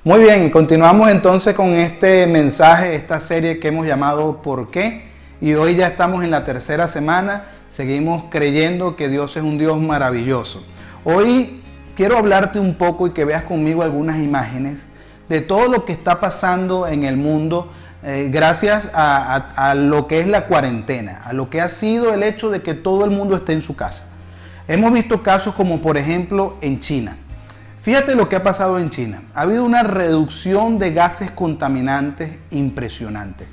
Muy bien, continuamos entonces con este mensaje, esta serie que hemos llamado ¿Por qué? Y hoy ya estamos en la tercera semana, seguimos creyendo que Dios es un Dios maravilloso. Hoy quiero hablarte un poco y que veas conmigo algunas imágenes de todo lo que está pasando en el mundo gracias a lo que es la cuarentena, a lo que ha sido el hecho de que todo el mundo esté en su casa. Hemos visto casos como por ejemplo en China. Fíjate lo que ha pasado en China. Ha habido una reducción de gases contaminantes impresionante.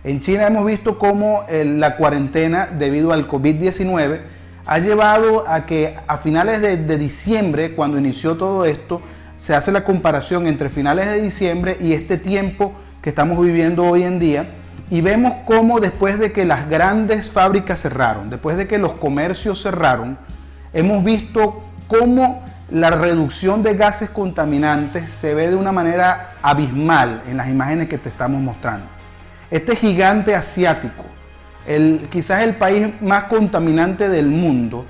En China hemos visto cómo la cuarentena debido al COVID-19 ha llevado a que a finales de diciembre, cuando inició todo esto, se hace la comparación entre finales de diciembre y este tiempo que estamos viviendo hoy en día, y vemos cómo después de que las grandes fábricas cerraron, después de que los comercios cerraron, hemos visto cómo la reducción de gases contaminantes se ve de una manera abismal en las imágenes que te estamos mostrando. Este gigante asiático, quizás el país más contaminante del mundo,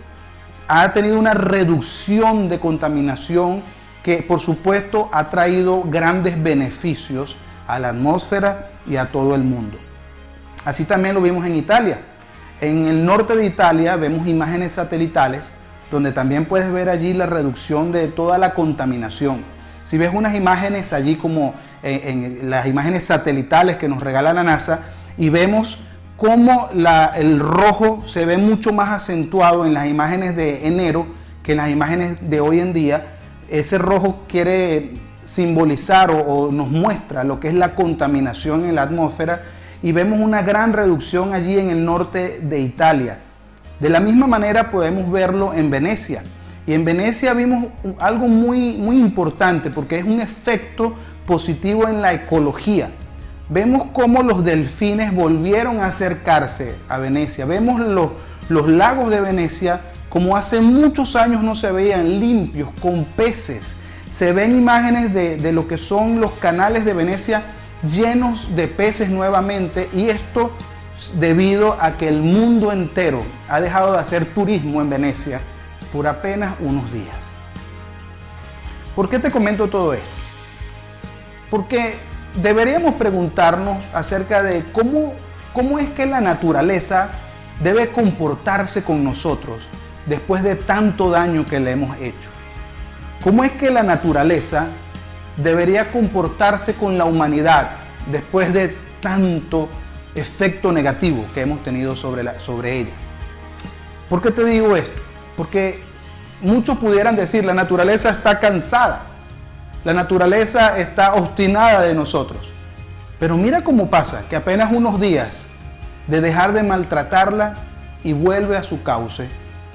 ha tenido una reducción de contaminación que por supuesto ha traído grandes beneficios a la atmósfera y a todo el mundo. Así también lo vimos en Italia. En el norte de Italia vemos imágenes satelitales donde también puedes ver allí la reducción de toda la contaminación. Si ves unas imágenes allí como en las imágenes satelitales que nos regala la NASA, y vemos cómo el rojo se ve mucho más acentuado en las imágenes de enero que en las imágenes de hoy en día. Ese rojo quiere simbolizar o nos muestra lo que es la contaminación en la atmósfera, y vemos una gran reducción allí en el norte de Italia. De la misma manera podemos verlo en Venecia. Y en Venecia vimos algo muy importante porque es un efecto positivo en la ecología. Vemos cómo los delfines volvieron a acercarse a Venecia. Vemos los lagos de Venecia como hace muchos años no se veían, limpios, con peces. Se ven imágenes de lo que son los canales de Venecia llenos de peces nuevamente, y esto debido a que el mundo entero ha dejado de hacer turismo en Venecia por apenas unos días. ¿Por qué te comento todo esto? Porque deberíamos preguntarnos acerca de cómo es que la naturaleza debe comportarse con nosotros después de tanto daño que le hemos hecho. ¿Cómo es que la naturaleza debería comportarse con la humanidad después de tanto efecto negativo que hemos tenido sobre ella? ¿Por qué te digo esto? Porque muchos pudieran decir, la naturaleza está cansada, la naturaleza está obstinada de nosotros. Pero mira cómo pasa, que apenas unos días de dejar de maltratarla y vuelve a su cauce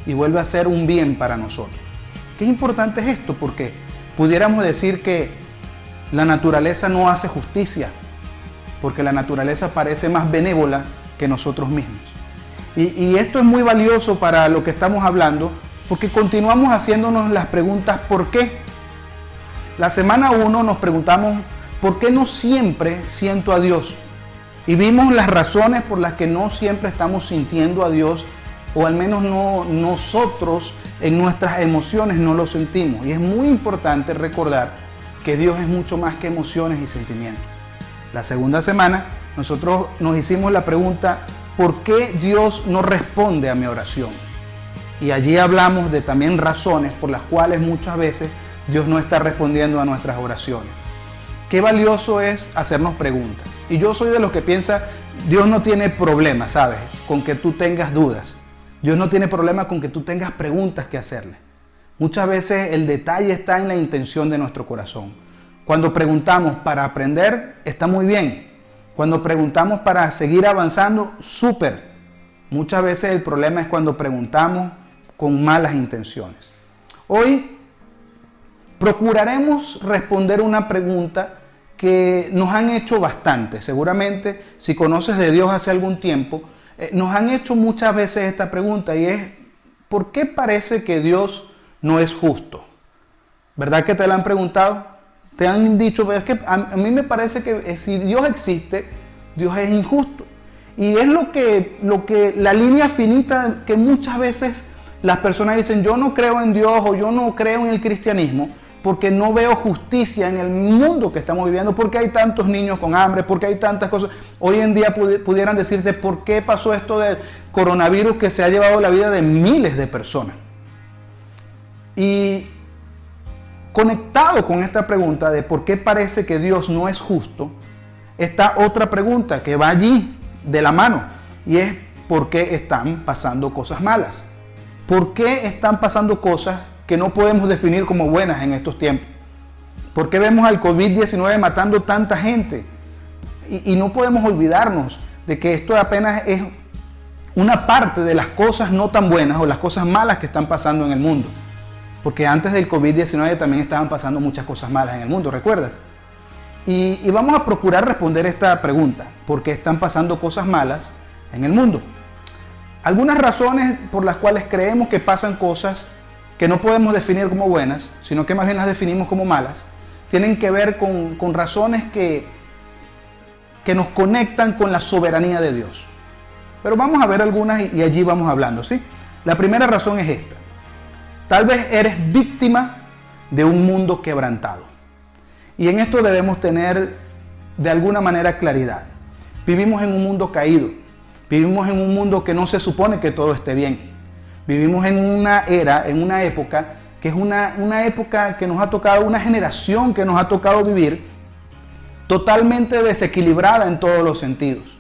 y vuelve a ser un bien para nosotros. Qué importante es esto, porque pudiéramos decir que la naturaleza no hace justicia, porque la naturaleza parece más benévola que nosotros mismos. Y esto es muy valioso para lo que estamos hablando, porque continuamos haciéndonos las preguntas ¿por qué? La semana 1 nos preguntamos ¿por qué no siempre siento a Dios? Y vimos las razones por las que no siempre estamos sintiendo a Dios, o al menos nosotros en nuestras emociones no lo sentimos. Y es muy importante recordar que Dios es mucho más que emociones y sentimientos. La segunda semana nosotros nos hicimos la pregunta ¿por qué Dios no responde a mi oración? Y allí hablamos de también razones por las cuales muchas veces Dios no está respondiendo a nuestras oraciones. Qué valioso es hacernos preguntas. Y yo soy de los que piensa, Dios no tiene problema, ¿sabes?, con que tú tengas dudas. Dios no tiene problema con que tú tengas preguntas que hacerle. Muchas veces el detalle está en la intención de nuestro corazón. Cuando preguntamos para aprender, está muy bien. Cuando preguntamos para seguir avanzando, súper. Muchas veces el problema es cuando preguntamos con malas intenciones. Hoy procuraremos responder una pregunta que nos han hecho bastante. Seguramente, si conoces de Dios hace algún tiempo, nos han hecho muchas veces esta pregunta, y es ¿por qué parece que Dios no es justo? ¿Verdad que te la han preguntado? Te han dicho, es que a mí me parece que si Dios existe, Dios es injusto. Y es lo que la línea finita que muchas veces las personas dicen, yo no creo en Dios o yo no creo en el cristianismo, porque no veo justicia en el mundo que estamos viviendo, porque hay tantos niños con hambre, porque hay tantas cosas. Hoy en día pudieran decirte por qué pasó esto del coronavirus que se ha llevado la vida de miles de personas. Y conectado con esta pregunta de por qué parece que Dios no es justo, está otra pregunta que va allí de la mano, y es ¿por qué están pasando cosas malas? ¿Por qué están pasando cosas que no podemos definir como buenas en estos tiempos? ¿Por qué vemos al COVID-19 matando tanta gente? Y no podemos olvidarnos de que esto apenas es una parte de las cosas no tan buenas o las cosas malas que están pasando en el mundo. Porque antes del COVID-19 también estaban pasando muchas cosas malas en el mundo, ¿recuerdas? Y vamos a procurar responder esta pregunta. ¿Por qué están pasando cosas malas en el mundo? Algunas razones por las cuales creemos que pasan cosas que no podemos definir como buenas, sino que más bien las definimos como malas, tienen que ver con razones que nos conectan con la soberanía de Dios. Pero vamos a ver algunas y allí vamos hablando, ¿sí? La primera razón es esta. Tal vez eres víctima de un mundo quebrantado. Y en esto debemos tener de alguna manera claridad. Vivimos en un mundo caído. Vivimos en un mundo que no se supone que todo esté bien. Vivimos en una era, en una época, que es una época que nos ha tocado, una generación que nos ha tocado vivir totalmente desequilibrada en todos los sentidos.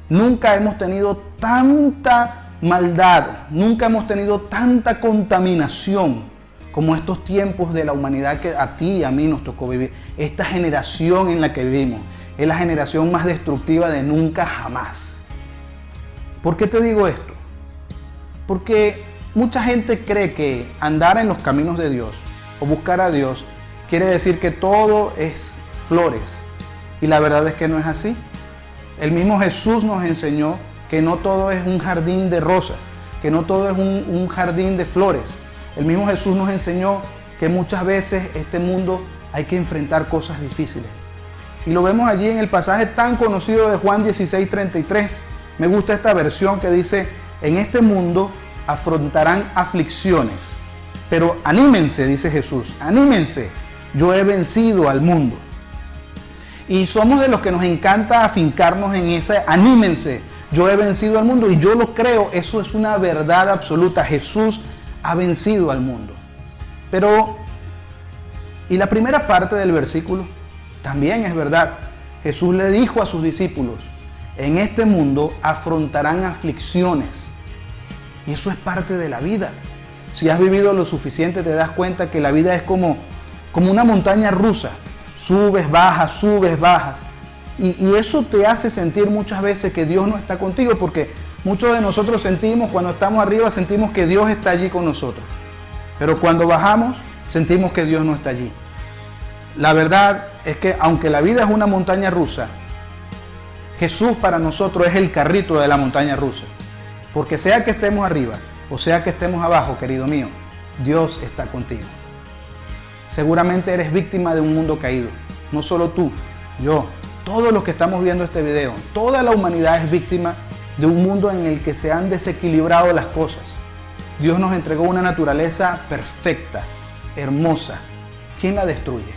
Nunca hemos tenido tanta maldad, nunca hemos tenido tanta contaminación como estos tiempos de la humanidad que a ti y a mí nos tocó vivir. Esta generación en la que vivimos es la generación más destructiva de nunca jamás. ¿Por qué te digo esto? Porque mucha gente cree que andar en los caminos de Dios o buscar a Dios quiere decir que todo es flores. Y la verdad es que no es así. El mismo Jesús nos enseñó que no todo es un jardín de rosas, que no todo es un jardín de flores. El mismo Jesús nos enseñó que muchas veces este mundo hay que enfrentar cosas difíciles. Y lo vemos allí en el pasaje tan conocido de Juan 16:33. Me gusta esta versión que dice, en este mundo afrontarán aflicciones, pero anímense, dice Jesús, anímense, yo he vencido al mundo. Y somos de los que nos encanta afincarnos en ese anímense, yo he vencido al mundo, y yo lo creo, eso es una verdad absoluta. Jesús ha vencido al mundo. Pero, y la primera parte del versículo también es verdad. Jesús le dijo a sus discípulos, en este mundo afrontarán aflicciones. Y eso es parte de la vida. Si has vivido lo suficiente, te das cuenta que la vida es como una montaña rusa. Subes, bajas, subes, bajas. Y eso te hace sentir muchas veces que Dios no está contigo, porque muchos de nosotros sentimos, cuando estamos arriba, sentimos que Dios está allí con nosotros. Pero cuando bajamos, sentimos que Dios no está allí. La verdad es que aunque la vida es una montaña rusa, Jesús para nosotros es el carrito de la montaña rusa. Porque sea que estemos arriba o sea que estemos abajo, querido mío, Dios está contigo. Seguramente eres víctima de un mundo caído. No solo tú, yo, todos los que estamos viendo este video, toda la humanidad es víctima de un mundo en el que se han desequilibrado las cosas. Dios nos entregó una naturaleza perfecta, hermosa. ¿Quién la destruye?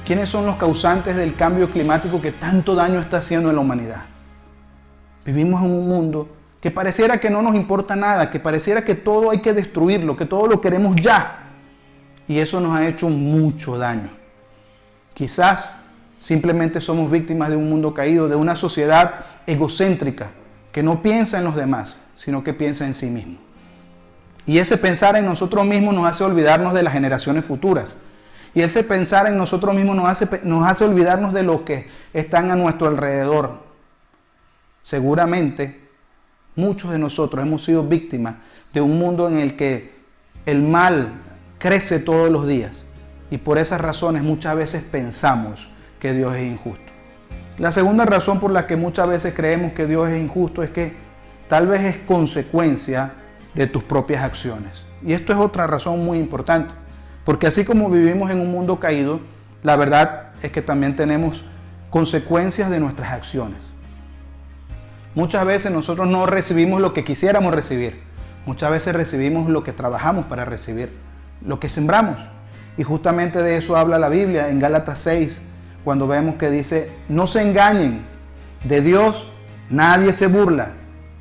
¿Quiénes son los causantes del cambio climático que tanto daño está haciendo en la humanidad? Vivimos en un mundo que pareciera que no nos importa nada, que pareciera que todo hay que destruirlo, que todo lo queremos ya. Y eso nos ha hecho mucho daño. Quizás simplemente somos víctimas de un mundo caído, de una sociedad egocéntrica que no piensa en los demás, sino que piensa en sí mismo. Y ese pensar en nosotros mismos nos hace olvidarnos de las generaciones futuras. Y ese pensar en nosotros mismos nos hace olvidarnos de los que están a nuestro alrededor. Seguramente muchos de nosotros hemos sido víctimas de un mundo en el que el mal crece todos los días. Y por esas razones muchas veces pensamos que Dios es injusto. La segunda razón por la que muchas veces creemos que Dios es injusto es que tal vez es consecuencia de tus propias acciones. Y esto es otra razón muy importante, porque así como vivimos en un mundo caído, la verdad es que también tenemos consecuencias de nuestras acciones. Muchas veces nosotros no recibimos lo que quisiéramos recibir. Muchas veces recibimos lo que trabajamos para recibir, lo que sembramos. Y justamente de eso habla la Biblia en Gálatas 6, cuando vemos que dice, no se engañen, de Dios nadie se burla,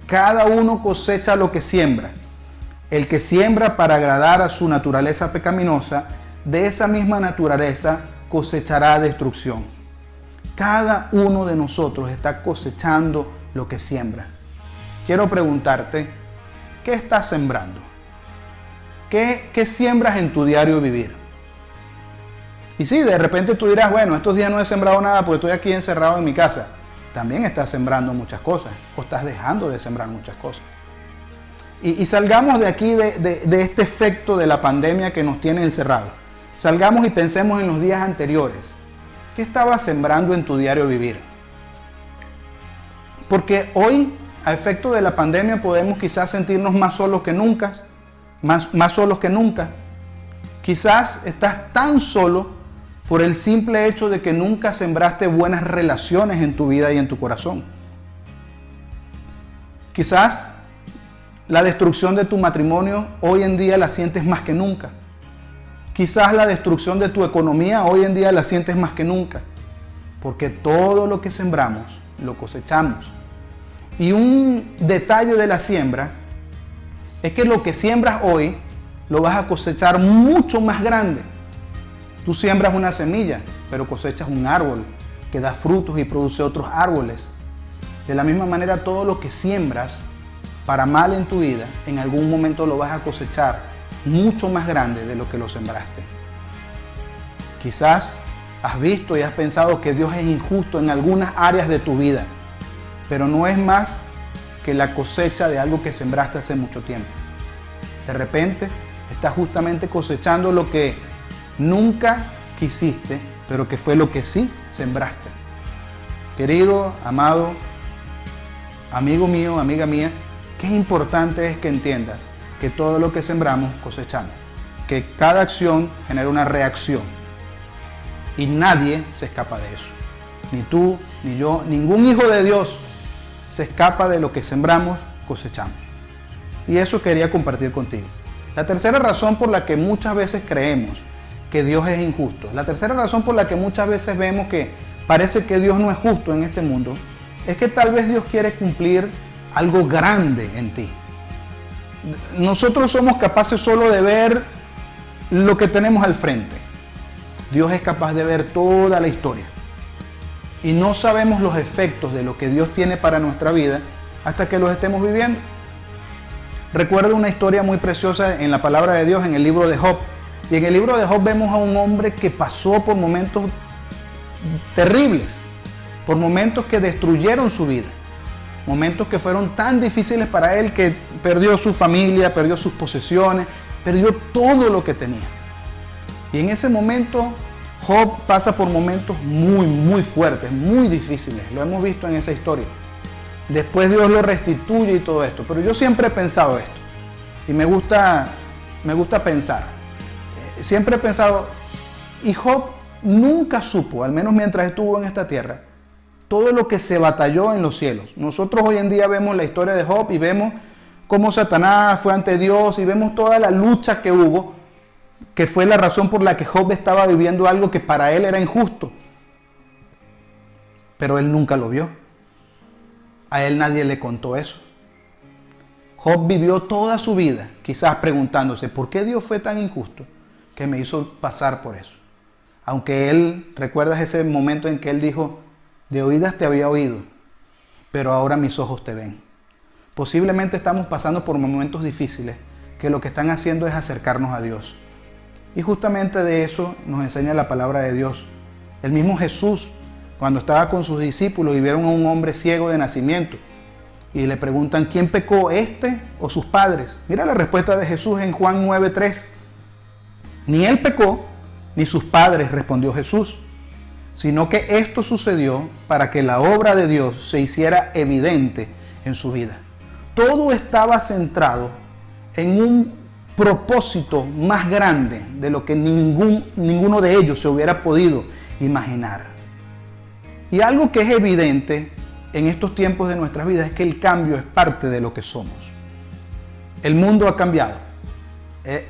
cada uno cosecha lo que siembra. El que siembra para agradar a su naturaleza pecaminosa, de esa misma naturaleza cosechará destrucción. Cada uno de nosotros está cosechando lo que siembra. Quiero preguntarte, ¿qué estás sembrando? ¿Qué siembras en tu diario vivir? Y sí, de repente tú dirás, bueno, estos días no he sembrado nada porque estoy aquí encerrado en mi casa. También estás sembrando muchas cosas o estás dejando de sembrar muchas cosas. Y salgamos de aquí, de este efecto de la pandemia que nos tiene encerrados. Salgamos y pensemos en los días anteriores. ¿Qué estabas sembrando en tu diario vivir? Porque hoy, a efecto de la pandemia, podemos quizás sentirnos más solos que nunca. Más solos que nunca. Quizás estás tan solo por el simple hecho de que nunca sembraste buenas relaciones en tu vida y en tu corazón. Quizás la destrucción de tu matrimonio hoy en día la sientes más que nunca. Quizás la destrucción de tu economía hoy en día la sientes más que nunca. Porque todo lo que sembramos, lo cosechamos. Y un detalle de la siembra es que lo que siembras hoy lo vas a cosechar mucho más grande. Tú siembras una semilla, pero cosechas un árbol que da frutos y produce otros árboles. De la misma manera, todo lo que siembras para mal en tu vida, en algún momento lo vas a cosechar mucho más grande de lo que lo sembraste. Quizás has visto y has pensado que Dios es injusto en algunas áreas de tu vida, pero no es más que la cosecha de algo que sembraste hace mucho tiempo. De repente, estás justamente cosechando lo que nunca quisiste, pero que fue lo que sí sembraste. Querido, amado, amigo mío, amiga mía, qué importante es que entiendas que todo lo que sembramos cosechamos, que cada acción genera una reacción y nadie se escapa de eso. Ni tú, ni yo, ningún hijo de Dios se escapa de lo que sembramos, cosechamos. Y eso quería compartir contigo. La tercera razón por la que muchas veces creemos que Dios es injusto, la tercera razón por la que muchas veces vemos que parece que Dios no es justo en este mundo, es que tal vez Dios quiere cumplir algo grande en ti. Nosotros somos capaces solo de ver lo que tenemos al frente. Dios es capaz de ver toda la historia. Y no sabemos los efectos de lo que Dios tiene para nuestra vida hasta que los estemos viviendo. Recuerdo una historia muy preciosa en la palabra de Dios en el libro de Job. Y en el libro de Job vemos a un hombre que pasó por momentos terribles, por momentos que destruyeron su vida, momentos que fueron tan difíciles para él que perdió su familia, perdió sus posesiones, perdió todo lo que tenía. Y en ese momento Job pasa por momentos muy fuertes, muy difíciles. Lo hemos visto en esa historia. Después Dios lo restituye y todo esto. Pero yo siempre he pensado esto. Y me gusta pensar. Siempre he pensado, y Job nunca supo, al menos mientras estuvo en esta tierra, todo lo que se batalló en los cielos. Nosotros hoy en día vemos la historia de Job y vemos cómo Satanás fue ante Dios y vemos toda la lucha que hubo, que fue la razón por la que Job estaba viviendo algo que para él era injusto. Pero él nunca lo vio. A él nadie le contó eso. Job vivió toda su vida quizás preguntándose, ¿por qué Dios fue tan injusto que me hizo pasar por eso? Aunque él, ¿recuerdas ese momento en que él dijo, de oídas te había oído, pero ahora mis ojos te ven? Posiblemente estamos pasando por momentos difíciles que lo que están haciendo es acercarnos a Dios. Y justamente de eso nos enseña la palabra de Dios. El mismo Jesús, cuando estaba con sus discípulos y vieron a un hombre ciego de nacimiento y le preguntan, ¿quién pecó, este o sus padres? Mira la respuesta de Jesús en Juan 9:3. Ni él pecó, ni sus padres, respondió Jesús, sino que esto sucedió para que la obra de Dios se hiciera evidente en su vida. Todo estaba centrado en un propósito más grande de lo que ninguno de ellos se hubiera podido imaginar. Y algo que es evidente en estos tiempos de nuestras vidas es que el cambio es parte de lo que somos. El mundo ha cambiado.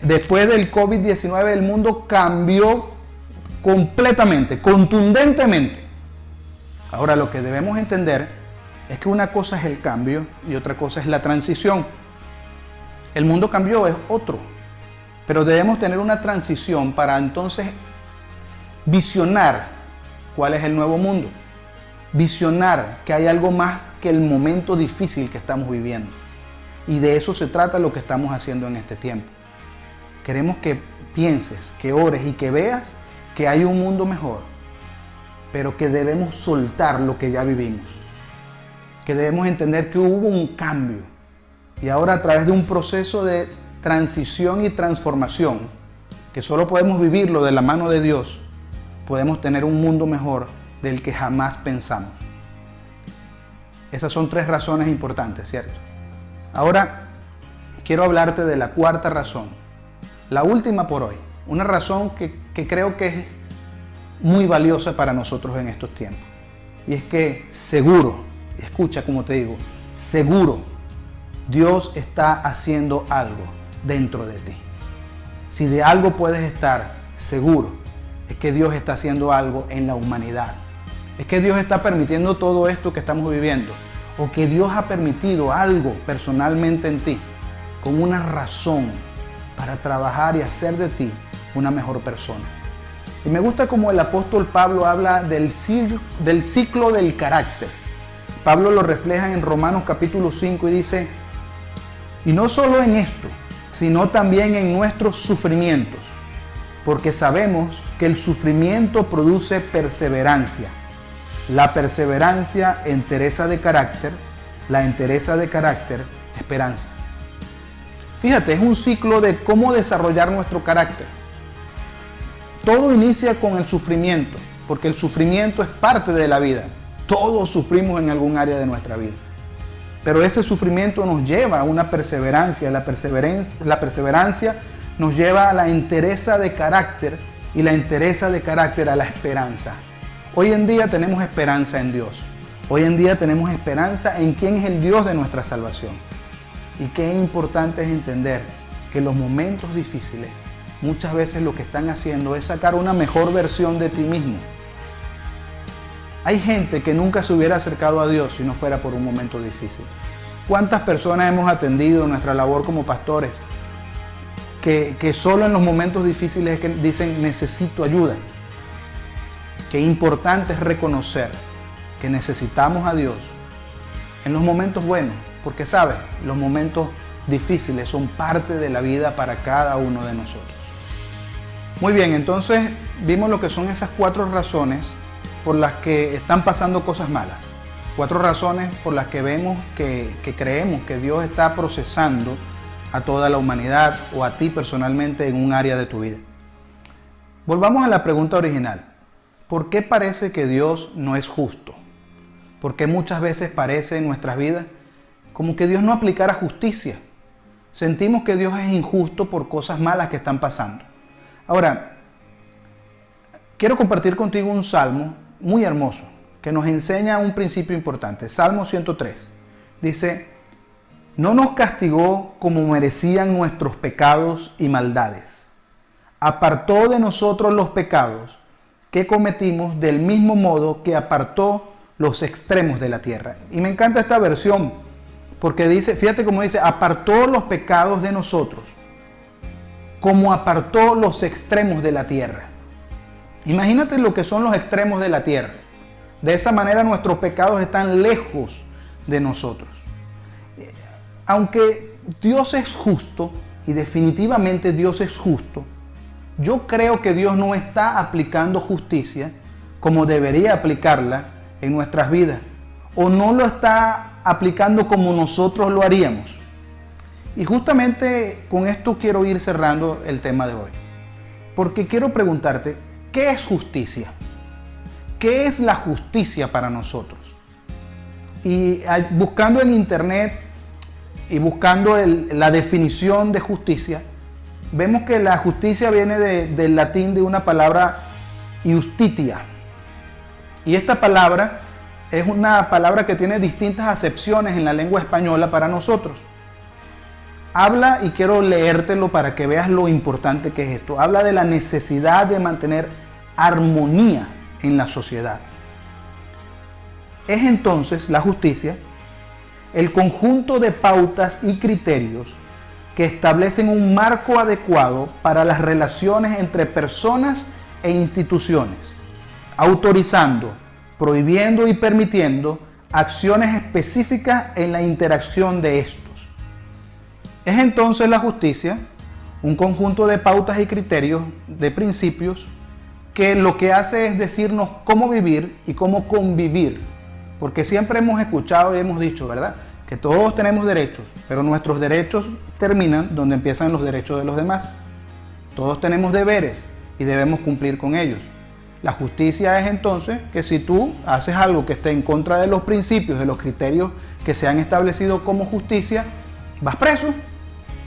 Después del COVID-19 el mundo cambió completamente, contundentemente. Ahora lo que debemos entender es que una cosa es el cambio y otra cosa es la transición. El mundo cambió, es otro, pero debemos tener una transición para entonces visionar cuál es el nuevo mundo, visionar que hay algo más que el momento difícil que estamos viviendo. Y de eso se trata lo que estamos haciendo en este tiempo. Queremos que pienses, que ores y que veas que hay un mundo mejor, pero que debemos soltar lo que ya vivimos, que debemos entender que hubo un cambio y ahora a través de un proceso de transición y transformación, que solo podemos vivirlo de la mano de Dios, podemos tener un mundo mejor del que jamás pensamos. Esas son 3 razones importantes, ¿cierto? Ahora quiero hablarte de la 4ª razón, la última por hoy, una razón que creo que es muy valiosa para nosotros en estos tiempos. Y es que seguro, escucha como te digo, seguro Dios está haciendo algo dentro de ti. Si de algo puedes estar seguro, es que Dios está haciendo algo en la humanidad. Es que Dios está permitiendo todo esto que estamos viviendo, o que Dios ha permitido algo personalmente en ti, con una razón para trabajar y hacer de ti una mejor persona. Y me gusta como el apóstol Pablo habla del ciclo del carácter. Pablo lo refleja en Romanos capítulo 5 y dice, y no solo en esto, sino también en nuestros sufrimientos, porque sabemos que el sufrimiento produce perseverancia. La perseverancia, entereza de carácter, la entereza de carácter, esperanza. Fíjate, es un ciclo de cómo desarrollar nuestro carácter. Todo inicia con el sufrimiento, porque el sufrimiento es parte de la vida. Todos sufrimos en algún área de nuestra vida. Pero ese sufrimiento nos lleva a una perseverancia. La perseverancia nos lleva a la entereza de carácter y la entereza de carácter a la esperanza. Hoy en día tenemos esperanza en Dios. Hoy en día tenemos esperanza en quién es el Dios de nuestra salvación. Y qué importante es entender que los momentos difíciles muchas veces lo que están haciendo es sacar una mejor versión de ti mismo. Hay gente que nunca se hubiera acercado a Dios si no fuera por un momento difícil. ¿Cuántas personas hemos atendido en nuestra labor como pastores que solo en los momentos difíciles que dicen necesito ayuda? Qué importante es reconocer que necesitamos a Dios en los momentos buenos, porque sabes, los momentos difíciles son parte de la vida para cada uno de nosotros. Muy bien, entonces vimos lo que son esas 4 razones por las que están pasando cosas malas. 4 razones por las que vemos que creemos que Dios está procesando a toda la humanidad o a ti personalmente en un área de tu vida. Volvamos a la pregunta original. ¿Por qué parece que Dios no es justo? ¿Por qué muchas veces parece en nuestras vidas como que Dios no aplicara justicia? Sentimos que Dios es injusto por cosas malas que están pasando. Ahora, quiero compartir contigo un salmo muy hermoso que nos enseña un principio importante. Salmo 103. Dice, no nos castigó como merecían nuestros pecados y maldades. Apartó de nosotros los pecados que cometimos del mismo modo que apartó los extremos de la tierra. Y me encanta esta versión porque dice, fíjate cómo dice, apartó los pecados de nosotros como apartó los extremos de la tierra. Imagínate lo que son los extremos de la tierra. De esa manera nuestros pecados están lejos de nosotros. Aunque Dios es justo, y definitivamente Dios es justo, yo creo que Dios no está aplicando justicia como debería aplicarla en nuestras vidas, o no lo está aplicando como nosotros lo haríamos. Y justamente con esto quiero ir cerrando el tema de hoy, porque quiero preguntarte, ¿qué es justicia? ¿Qué es la justicia para nosotros? Y buscando en internet y buscando la definición de justicia, vemos que la justicia viene del latín de una palabra iustitia. Y esta palabra es una palabra que tiene distintas acepciones en la lengua española para nosotros. habla, y quiero leértelo para que veas lo importante que es esto, habla de la necesidad de mantener armonía en la sociedad. Es entonces la justicia el conjunto de pautas y criterios que establecen un marco adecuado para las relaciones entre personas e instituciones, autorizando, prohibiendo y permitiendo acciones específicas en la interacción de estos. Es entonces la justicia un conjunto de pautas y criterios, de principios, que lo que hace es decirnos cómo vivir y cómo convivir. Porque siempre hemos escuchado y hemos dicho, ¿verdad?, que todos tenemos derechos, pero nuestros derechos terminan donde empiezan los derechos de los demás. Todos tenemos deberes y debemos cumplir con ellos. La justicia es entonces que si tú haces algo que esté en contra de los principios, de los criterios que se han establecido como justicia, vas preso.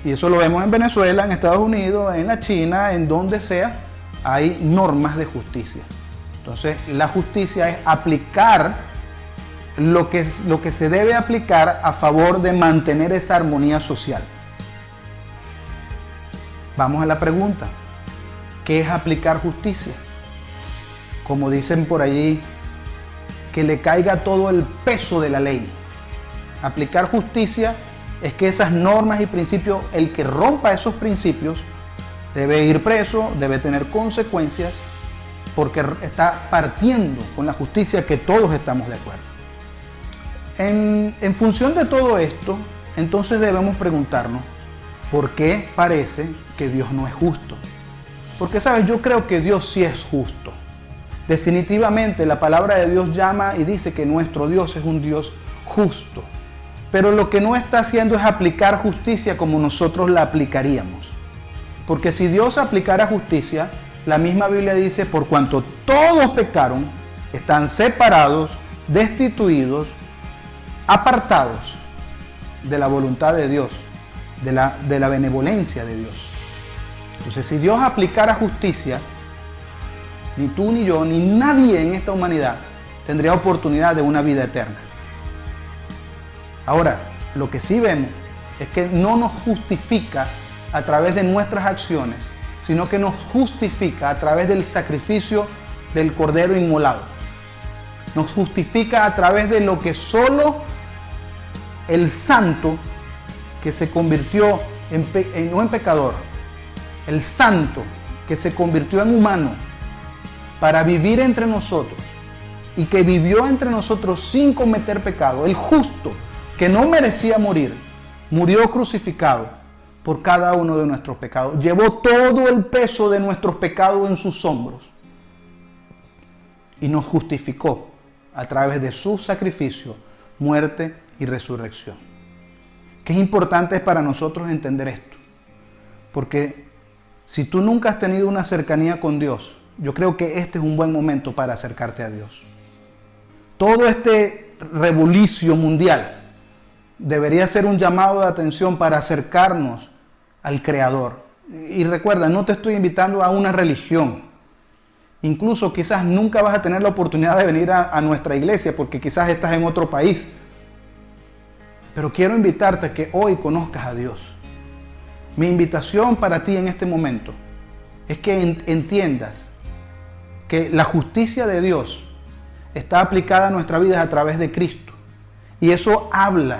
Y eso lo vemos en Venezuela, en Estados Unidos, en la China, en donde sea, hay normas de justicia. Entonces, la justicia es aplicar lo que se debe aplicar a favor de mantener esa armonía social. Vamos a la pregunta, ¿qué es aplicar justicia? Como dicen por allí, que le caiga todo el peso de la ley. Aplicar justicia es que esas normas y principios, el que rompa esos principios, debe ir preso, debe tener consecuencias, porque está partiendo con la justicia que todos estamos de acuerdo. En función de todo esto, entonces debemos preguntarnos, ¿por qué parece que Dios no es justo? Porque, ¿sabes? Yo creo que Dios sí es justo. Definitivamente la palabra de Dios llama y dice que nuestro Dios es un Dios justo. Pero lo que no está haciendo es aplicar justicia como nosotros la aplicaríamos. Porque si Dios aplicara justicia, la misma Biblia dice, por cuanto todos pecaron, están separados, destituidos, apartados de la voluntad de Dios, de la benevolencia de Dios. Entonces, si Dios aplicara justicia, ni tú, ni yo, ni nadie en esta humanidad tendría oportunidad de una vida eterna. Ahora, lo que sí vemos es que no nos justifica a través de nuestras acciones, sino que nos justifica a través del sacrificio del Cordero inmolado. Nos justifica a través de lo que solo el santo, que se convirtió no en pecador, el santo que se convirtió en humano para vivir entre nosotros y que vivió entre nosotros sin cometer pecado, el justo que no merecía morir, murió crucificado por cada uno de nuestros pecados. Llevó todo el peso de nuestros pecados en sus hombros y nos justificó a través de su sacrificio, muerte y resurrección. Qué importante es para nosotros entender esto, porque si tú nunca has tenido una cercanía con Dios, yo creo que este es un buen momento para acercarte a Dios. Todo este revolucio mundial debería ser un llamado de atención para acercarnos al Creador. Y recuerda, no te estoy invitando a una religión. Incluso quizás nunca vas a tener la oportunidad de venir a nuestra iglesia porque quizás estás en otro país. Pero quiero invitarte a que hoy conozcas a Dios. Mi invitación para ti en este momento es que entiendas que la justicia de Dios está aplicada a nuestra vida a través de Cristo. Y eso habla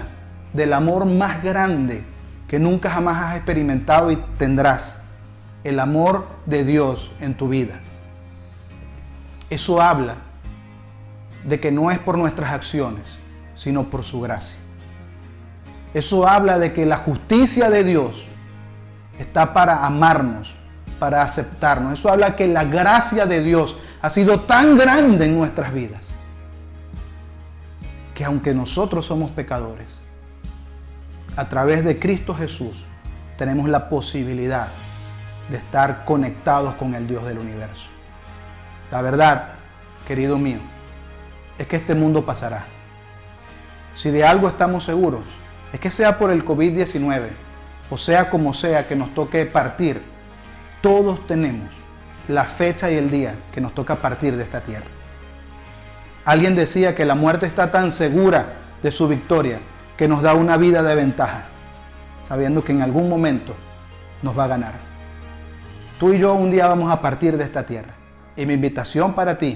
del amor más grande que nunca jamás has experimentado y tendrás. El amor de Dios en tu vida. Eso habla de que no es por nuestras acciones, sino por su gracia. Eso habla de que la justicia de Dios está para amarnos, para aceptarnos. Eso habla que la gracia de Dios ha sido tan grande en nuestras vidas que aunque nosotros somos pecadores, a través de Cristo Jesús tenemos la posibilidad de estar conectados con el Dios del universo. La verdad, querido mío, es que este mundo pasará. Si de algo estamos seguros, es que sea por el COVID-19, o sea como sea que nos toque partir, todos tenemos la fecha y el día que nos toca partir de esta tierra. Alguien decía que la muerte está tan segura de su victoria que nos da una vida de ventaja. sabiendo que en algún momento nos va a ganar. Tú y yo un día vamos a partir de esta tierra. Y mi invitación para ti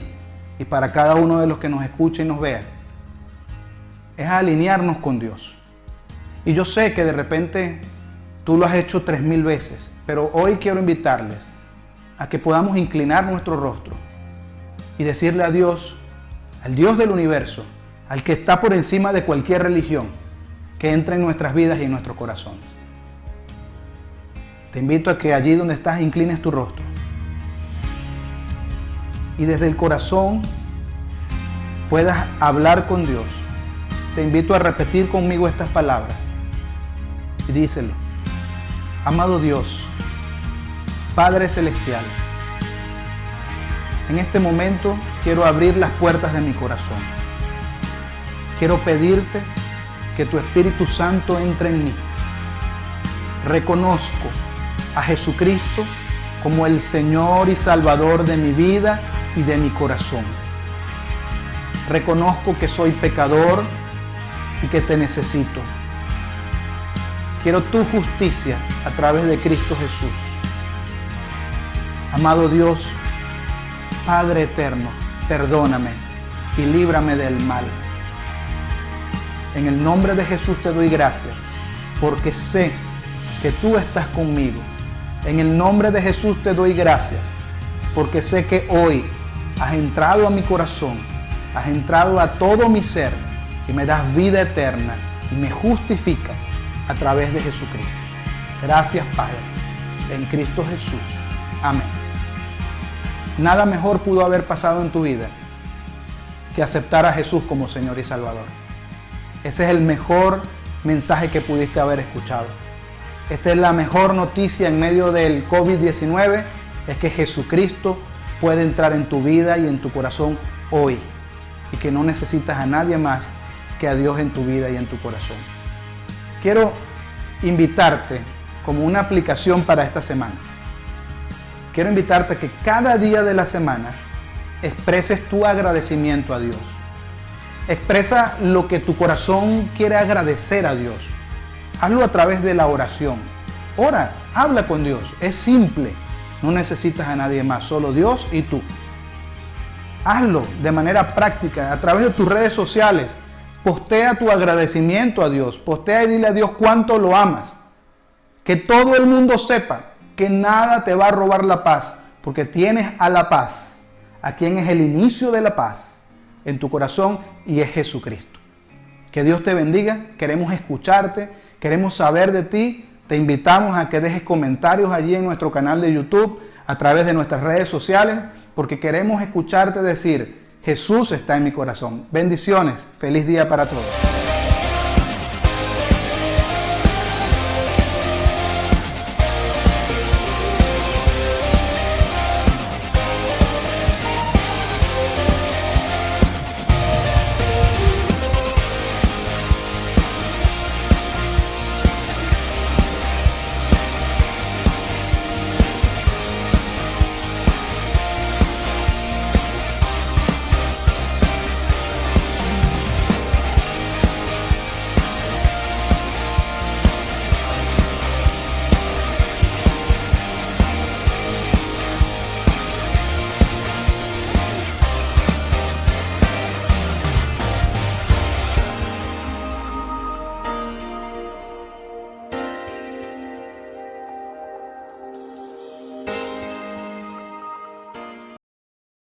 y para cada uno de los que nos escucha y nos vea es alinearnos con Dios. Y yo sé que de repente tú lo has hecho 3000 veces, pero hoy quiero invitarles a que podamos inclinar nuestro rostro y decirle a Dios, al Dios del universo, al que está por encima de cualquier religión, que entre en nuestras vidas y en nuestros corazones. Te invito a que allí donde estás inclines tu rostro y desde el corazón puedas hablar con Dios. Te invito a repetir conmigo estas palabras y díselo. Amado Dios, Padre Celestial, en este momento quiero abrir las puertas de mi corazón. Quiero pedirte que tu Espíritu Santo entre en mí. Reconozco a Jesucristo como el Señor y Salvador de mi vida y de mi corazón. Reconozco que soy pecador y que te necesito. Quiero tu justicia a través de Cristo Jesús. Amado Dios, Padre eterno, perdóname y líbrame del mal. En el nombre de Jesús te doy gracias, porque sé que tú estás conmigo. En el nombre de Jesús te doy gracias, porque sé que hoy has entrado a mi corazón, has entrado a todo mi ser y me das vida eterna y me justificas a través de Jesucristo. Gracias, Padre, en Cristo Jesús. Amén. Nada mejor pudo haber pasado en tu vida que aceptar a Jesús como Señor y Salvador. Ese es el mejor mensaje que pudiste haber escuchado. Esta es la mejor noticia en medio del COVID-19, es que Jesucristo puede entrar en tu vida y en tu corazón hoy y que no necesitas a nadie más que a Dios en tu vida y en tu corazón. Quiero invitarte como una aplicación para esta semana. Quiero invitarte a que cada día de la semana expreses tu agradecimiento a Dios. Expresa lo que tu corazón quiere agradecer a Dios. Hazlo a través de la oración. Ora, habla con Dios. Es simple. No necesitas a nadie más, solo Dios y tú. Hazlo de manera práctica a través de tus redes sociales. Postea tu agradecimiento a Dios. Postea y dile a Dios cuánto lo amas. Que todo el mundo sepa que nada te va a robar la paz, porque tienes a la paz, a quien es el inicio de la paz, en tu corazón y es Jesucristo. Que Dios te bendiga. Queremos escucharte, queremos saber de ti. Te invitamos a que dejes comentarios allí en nuestro canal de YouTube, a través de nuestras redes sociales, porque queremos escucharte decir, Jesús está en mi corazón. Bendiciones. Feliz día para todos.